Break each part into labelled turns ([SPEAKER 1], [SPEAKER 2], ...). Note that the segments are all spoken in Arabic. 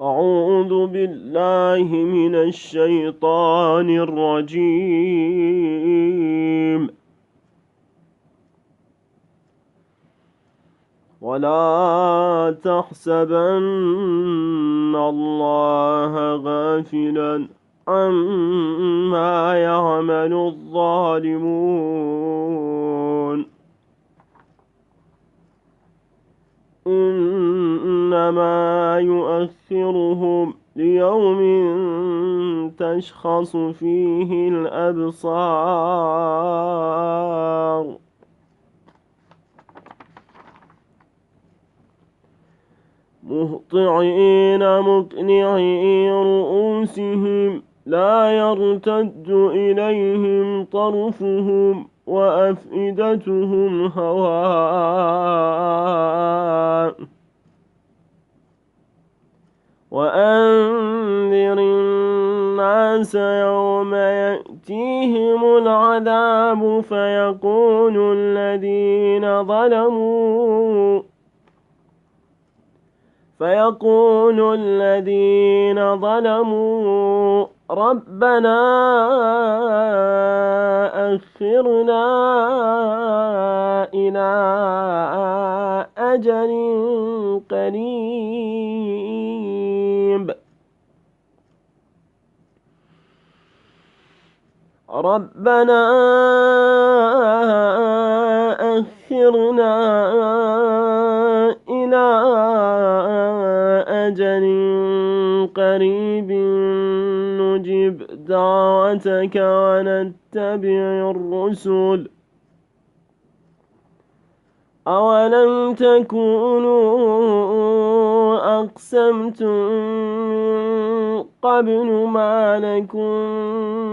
[SPEAKER 1] أعوذ بالله من الشيطان الرجيم. ولا تحسبن الله غافلا عما يعمل الظالمون، إنما يؤخرهم ليوم تشخص فيه الأبصار. مهطعين مقنعي رؤوسهم لا يرتد إليهم طرفهم وأفئدتهم هواء. وأنذر الناس يوم يأتيهم العذاب فيقول الذين ظلموا ربنا أخرنا إلى أجل قريب ربنا أخرنا إلى أجل قريب نجب دعوتك ونتبع الرسل أولم تكونوا أقسمتم من قبل ما لكم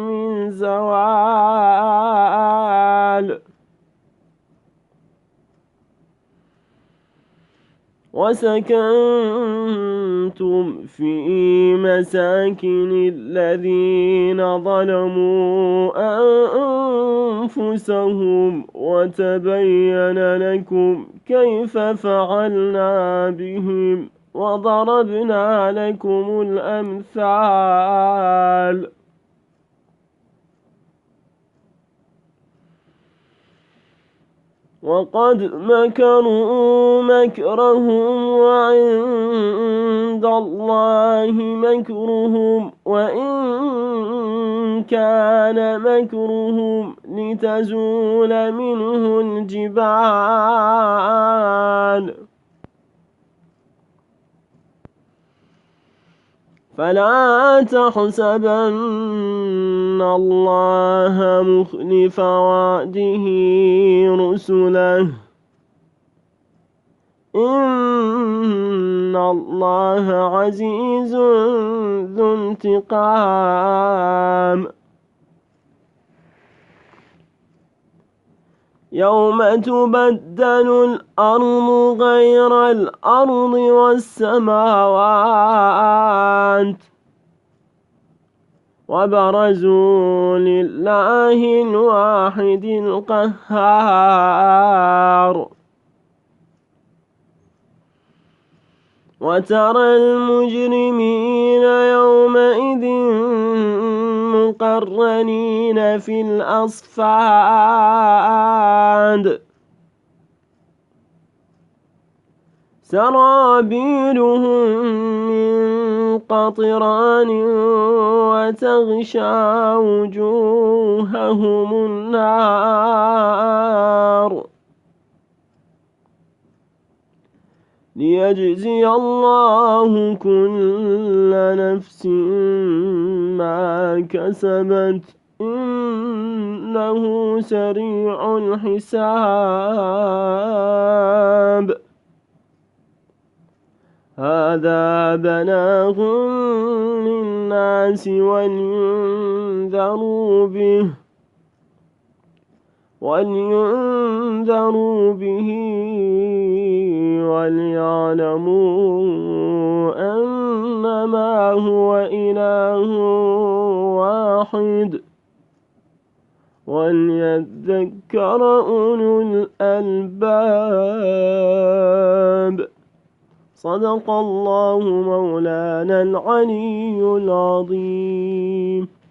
[SPEAKER 1] من زوال وسكنتم في مساكن الذين ظلموا أنفسهم وتبين لكم كيف فعلنا بهم وضربنا لكم الأمثال. وقد مكروا مكرهم وعند الله مكرهم وإن كان مكرهم لتزول منه الجبال فلا تحسبن الله مخلف وعده رسله إن الله عزيز ذو انتقام. يوم تبدل الأرض غير الأرض والسماوات وبرزوا لله الواحد القهار. وترى المجرمين يومئذ مقرنين في الأصفاد سرابيلهم من قطران وتغشى وجوههم النار ليجزي الله كل نفس ما كسبت إنه سريع الحساب. هذا بلاغ للناس ولينذروا به وليعلموا أنما هو إله واحد وليذكر أولو الألباب. صدق الله مولانا العلي العظيم.